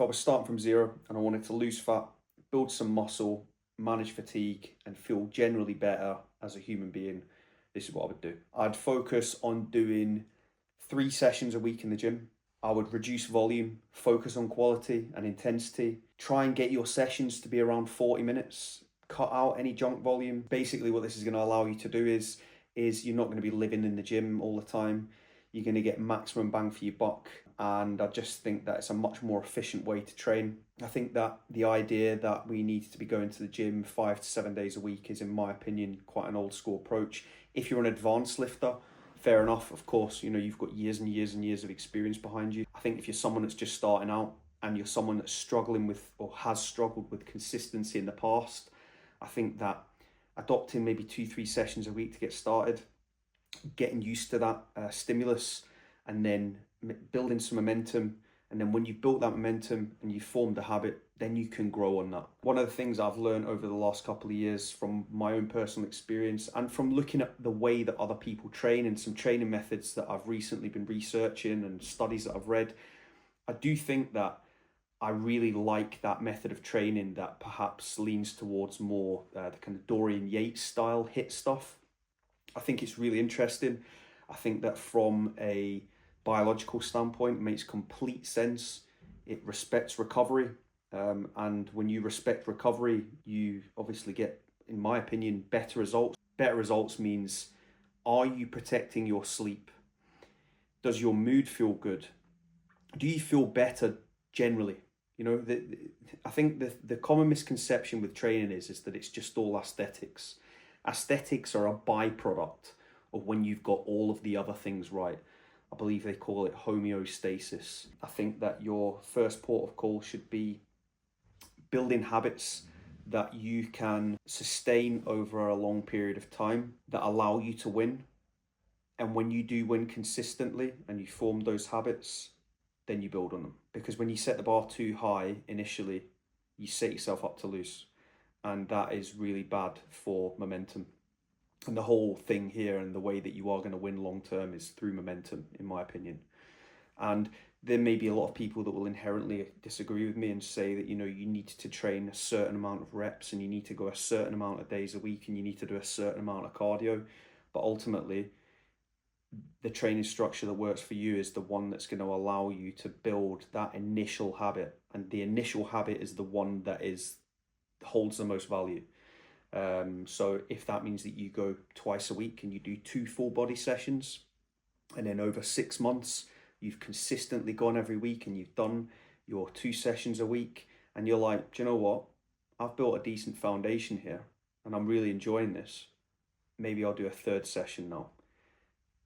I was starting from zero and I wanted to lose fat, build some muscle, manage fatigue, and feel generally better as a human being, this is what I would do. I'd focus on doing 3 sessions a week in the gym. I would reduce volume, focus on quality and intensity. Try and get your sessions to be around 40 minutes. Cut out any junk volume. Basically, what this is going to allow you to do is you're not going to be living in the gym all the time. You're going to get maximum bang for your buck. And I just think that it's a much more efficient way to train. I think that the idea that we need to be going to the gym 5 to 7 days a week is, in my opinion, quite an old school approach. If you're an advanced lifter, fair enough, of course, you've got years and years and years of experience behind you. I think if you're someone that's just starting out and you're someone that's struggling with or has struggled with consistency in the past, I think that adopting maybe 2-3 sessions a week to get started, getting used to that stimulus, and then building some momentum. And then when you've built that momentum and you've formed a habit, then you can grow on that. One of the things I've learned over the last couple of years from my own personal experience and from looking at the way that other people train and some training methods that I've recently been researching and studies that I've read, I do think that I really like that method of training that perhaps leans towards more the kind of Dorian Yates style HIIT stuff. I think it's really interesting. I think that from a biological standpoint, it makes complete sense. It respects recovery. And when you respect recovery, you obviously get, in my opinion, better results. Better results means, are you protecting your sleep? Does your mood feel good? Do you feel better generally? I think the common misconception with training is that it's just all aesthetics. Aesthetics are a byproduct of when you've got all of the other things right. I believe they call it homeostasis. I think that your first port of call should be building habits that you can sustain over a long period of time that allow you to win. And when you do win consistently and you form those habits, then you build on them. Because when you set the bar too high initially, you set yourself up to lose. And that is really bad for momentum. And the whole thing here and the way that you are going to win long term is through momentum, in my opinion. And there may be a lot of people that will inherently disagree with me and say that, you need to train a certain amount of reps and you need to go a certain amount of days a week and you need to do a certain amount of cardio. But ultimately, the training structure that works for you is the one that's going to allow you to build that initial habit. And the initial habit is the one that holds the most value. So if that means that you go twice a week and you do 2 full body sessions, and then over 6 months, you've consistently gone every week and you've done your 2 sessions a week, and you're like, do you know what? I've built a decent foundation here and I'm really enjoying this. Maybe I'll do a 3rd session now.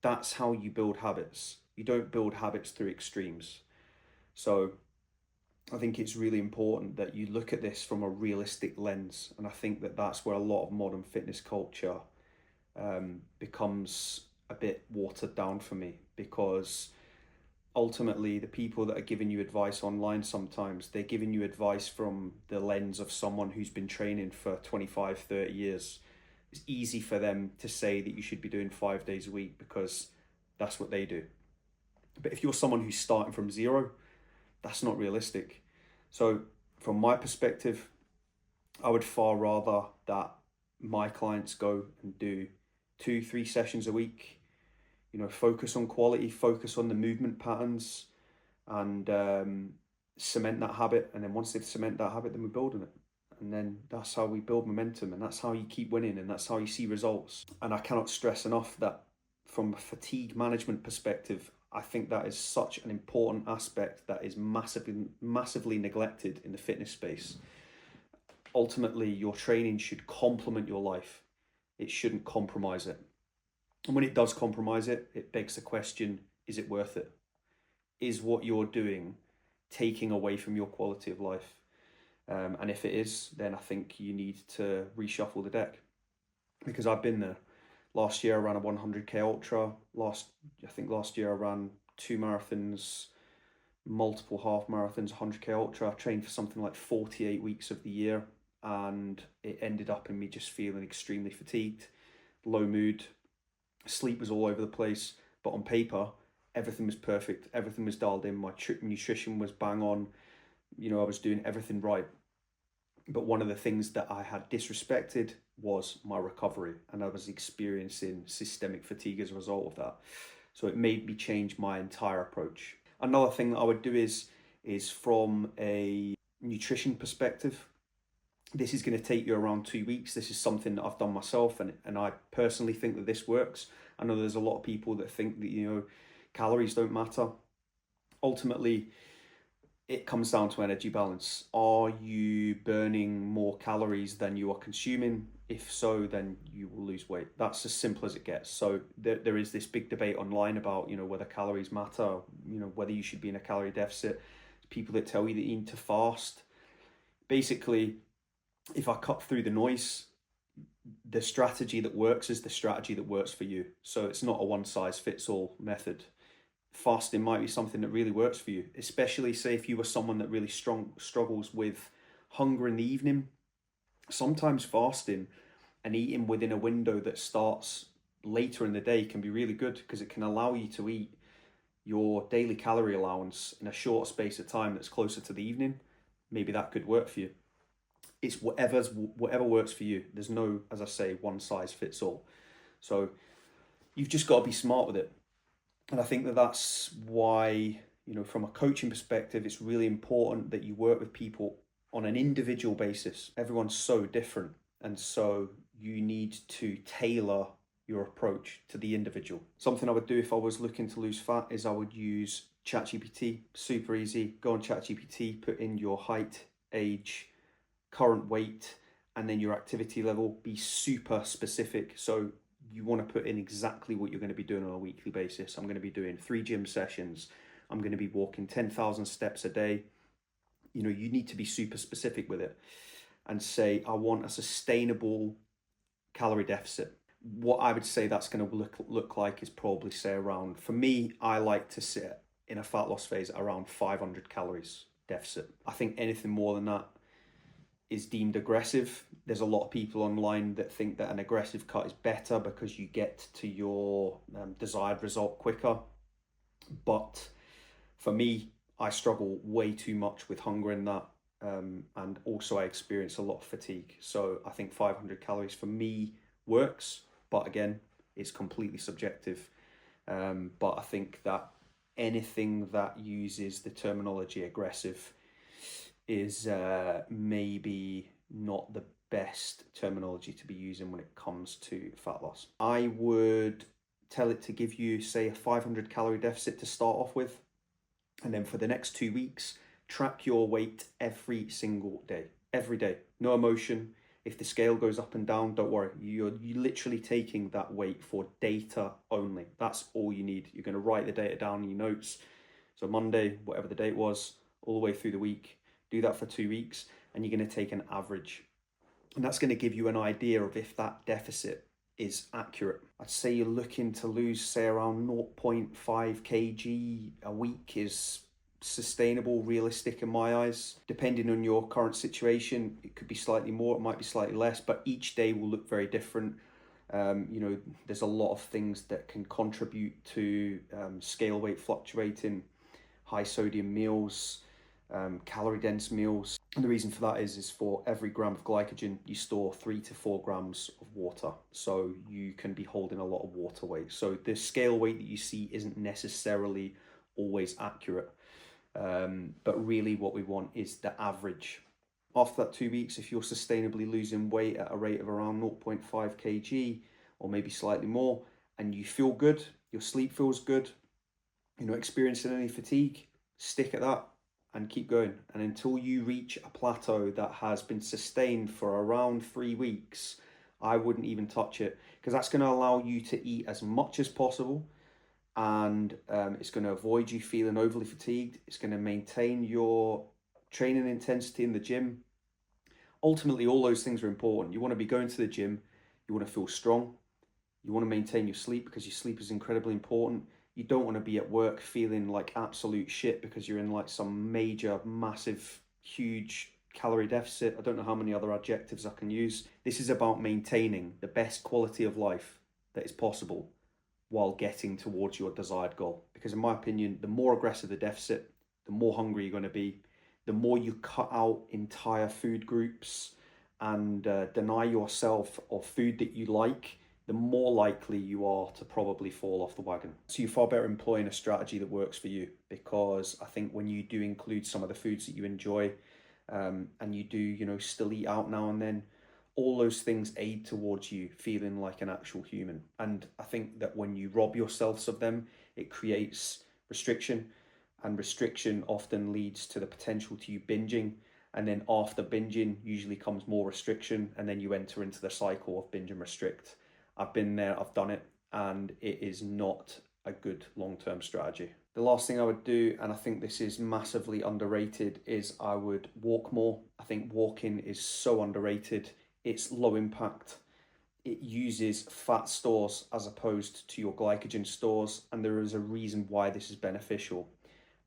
That's how you build habits. You don't build habits through extremes. So I think it's really important that you look at this from a realistic lens. And I think that that's where a lot of modern fitness culture becomes a bit watered down for me, because ultimately the people that are giving you advice online, sometimes they're giving you advice from the lens of someone who's been training for 25, 30 years. It's easy for them to say that you should be doing 5 days a week because that's what they do. But if you're someone who's starting from zero, that's not realistic. So from my perspective, I would far rather that my clients go and do 2-3 sessions a week, focus on quality, focus on the movement patterns, and cement that habit. And then once they've cemented that habit, then we build on it. And then that's how we build momentum, and that's how you keep winning, and that's how you see results. And I cannot stress enough that from a fatigue management perspective, I think that is such an important aspect that is massively neglected in the fitness space. Ultimately, your training should complement your life. It shouldn't compromise it. And when it does compromise it, it begs the question, is it worth it? Is what you're doing taking away from your quality of life? And if it is, then I think you need to reshuffle the deck, because I've been there. Last year I ran a 100k ultra. Last year I ran 2 marathons, multiple half marathons, 100k ultra. I trained for something like 48 weeks of the year, and it ended up in me just feeling extremely fatigued, low mood, sleep was all over the place. But on paper, everything was perfect. Everything was dialed in. My nutrition was bang on. I was doing everything right. But one of the things that I had disrespected was my recovery, and I was experiencing systemic fatigue as a result of that. So it made me change my entire approach. Another thing that I would do is from a nutrition perspective. This is going to take you around 2 weeks. This is something that I've done myself, and I personally think that this works. I know there's a lot of people that think that, calories don't matter. Ultimately, it comes down to energy balance. Are you burning more calories than you are consuming? If so, then you will lose weight. That's as simple as it gets. So there is this big debate online about, whether calories matter, whether you should be in a calorie deficit. People that tell you that you need to fast. Basically, if I cut through the noise, the strategy that works is the strategy that works for you. So it's not a one size fits all method. Fasting might be something that really works for you, especially say if you were someone that really struggles with hunger in the evening. Sometimes fasting and eating within a window that starts later in the day can be really good, because it can allow you to eat your daily calorie allowance in a shorter space of time that's closer to the evening. Maybe that could work for you. It's whatever works for you. There's no, as I say, one size fits all. So you've just got to be smart with it. And I think that that's why, from a coaching perspective, it's really important that you work with people on an individual basis. Everyone's so different. And so you need to tailor your approach to the individual. Something I would do if I was looking to lose fat is I would use ChatGPT. Super easy. Go on ChatGPT, put in your height, age, current weight, and then your activity level. Be super specific. So you want to put in exactly what you're going to be doing on a weekly basis. I'm going to be doing 3 gym sessions. I'm going to be walking 10,000 steps a day. You need to be super specific with it and say, I want a sustainable calorie deficit. What I would say that's going to look like is probably, say, around, for me, I like to sit in a fat loss phase at around 500 calories deficit. I think anything more than that is deemed aggressive. There's a lot of people online that think that an aggressive cut is better because you get to your desired result quicker. But for me, I struggle way too much with hunger in that. And also I experience a lot of fatigue. So I think 500 calories for me works. But again, it's completely subjective. But I think that anything that uses the terminology aggressive is maybe not the best terminology to be using when it comes to fat loss. I would tell it to give you, say, a 500 calorie deficit to start off with. And then for the next 2 weeks, track your weight every single day. Every day. No emotion. If the scale goes up and down, don't worry. You're literally taking that weight for data only. That's all you need. You're going to write the data down in your notes. So Monday, whatever the date was, all the way through the week. Do that for 2 weeks, and you're going to take an average. And that's going to give you an idea of if that deficit is accurate. I'd say you're looking to lose, say, around 0.5 kg a week is sustainable, realistic in my eyes. Depending on your current situation, it could be slightly more, it might be slightly less, but each day will look very different. There's a lot of things that can contribute to scale weight fluctuating, high sodium meals, calorie dense meals. And the reason for that is for every gram of glycogen, you store 3 to 4 grams of water. So you can be holding a lot of water weight. So the scale weight that you see isn't necessarily always accurate. But really what we want is the average. After that 2 weeks, if you're sustainably losing weight at a rate of around 0.5 kg or maybe slightly more, and you feel good, your sleep feels good, you're not experiencing any fatigue, stick at that and keep going. And until you reach a plateau that has been sustained for around 3 weeks, I wouldn't even touch it, because that's going to allow you to eat as much as possible, and it's going to avoid you feeling overly fatigued. It's going to maintain your training intensity in the gym. Ultimately, all those things are important. You want to be going to the gym, you want to feel strong, you want to maintain your sleep because your sleep is incredibly important. You don't want to be at work feeling like absolute shit because you're in like some major, massive, huge calorie deficit. I don't know how many other adjectives I can use. This is about maintaining the best quality of life that is possible while getting towards your desired goal. Because in my opinion, the more aggressive the deficit, the more hungry you're going to be, the more you cut out entire food groups and deny yourself of food that you like, the more likely you are to probably fall off the wagon. So you're far better employing a strategy that works for you, because I think when you do include some of the foods that you enjoy, and you do, still eat out now and then, all those things aid towards you feeling like an actual human. And I think that when you rob yourselves of them, it creates restriction, and restriction often leads to the potential to you binging. And then after binging usually comes more restriction, and then you enter into the cycle of binge and restrict. I've been there, I've done it, and it is not a good long-term strategy. The last thing I would do, and I think this is massively underrated, is I would walk more. I think walking is so underrated. It's low impact. It uses fat stores as opposed to your glycogen stores, and there is a reason why this is beneficial.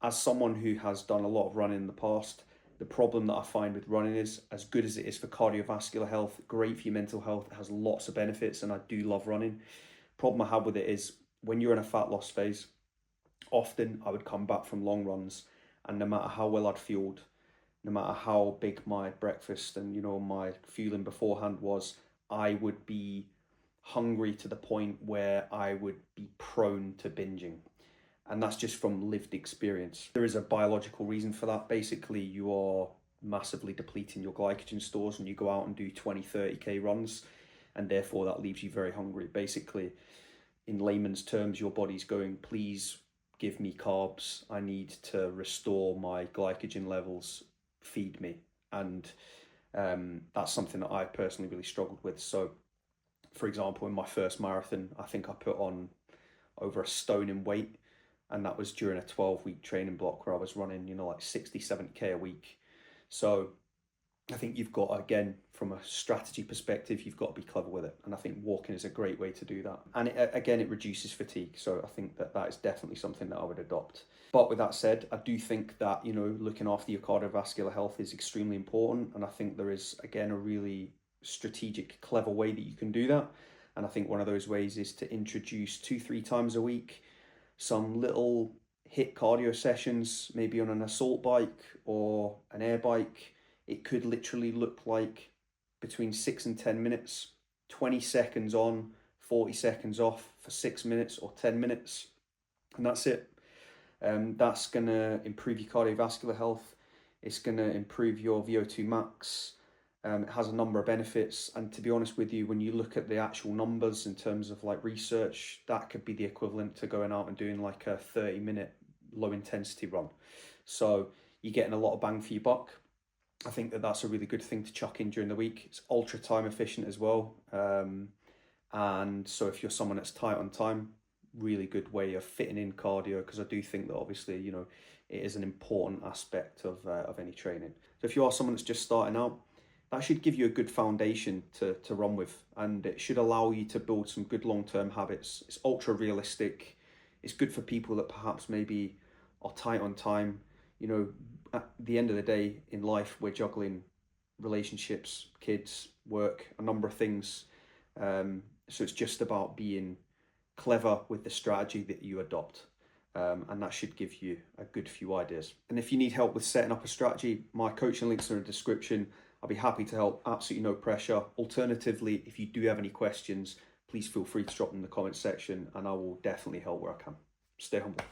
As someone who has done a lot of running in the past, the problem that I find with running is, as good as it is for cardiovascular health, great for your mental health, it has lots of benefits, and I do love running. Problem I have with it is when you're in a fat loss phase, often I would come back from long runs, and no matter how well I'd fueled, no matter how big my breakfast and my fueling beforehand was, I would be hungry to the point where I would be prone to binging. And that's just from lived experience. There is a biological reason for that. Basically, you are massively depleting your glycogen stores when you go out and do 20, 30K runs, and therefore that leaves you very hungry. Basically, in layman's terms, your body's going, please give me carbs. I need to restore my glycogen levels. Feed me. And that's something that I personally really struggled with. So, for example, in my first marathon, I think I put on over a stone in weight. And that was during a 12-week training block where I was running, like 60, 70K a week. So I think you've got, again, from a strategy perspective, you've got to be clever with it. And I think walking is a great way to do that. And it reduces fatigue. So I think that is definitely something that I would adopt. But with that said, I do think that, looking after your cardiovascular health is extremely important. And I think there is, again, a really strategic, clever way that you can do that. And I think one of those ways is to introduce 2-3 times a week some little HIIT cardio sessions, maybe on an assault bike or an air bike. It could literally look like between 6 and 10 minutes, 20 seconds on, 40 seconds off for 6 minutes or 10 minutes. And that's it. That's going to improve your cardiovascular health. It's going to improve your VO2 max. It has a number of benefits, and to be honest with you, when you look at the actual numbers in terms of like research, that could be the equivalent to going out and doing like a 30-minute low intensity run. So you're getting a lot of bang for your buck. I think that that's a really good thing to chuck in during the week. It's ultra time efficient as well, and so if you're someone that's tight on time, really good way of fitting in cardio, because I do think that obviously it is an important aspect of any training. So if you are someone that's just starting out, that should give you a good foundation to run with, and it should allow you to build some good long-term habits. It's ultra realistic. It's good for people that perhaps maybe are tight on time. At the end of the day in life, we're juggling relationships, kids, work, a number of things. So it's just about being clever with the strategy that you adopt. And that should give you a good few ideas. And if you need help with setting up a strategy, my coaching links are in the description. I'll be happy to help, absolutely no pressure. Alternatively, if you do have any questions, please feel free to drop them in the comment section, and I will definitely help where I can. Stay humble.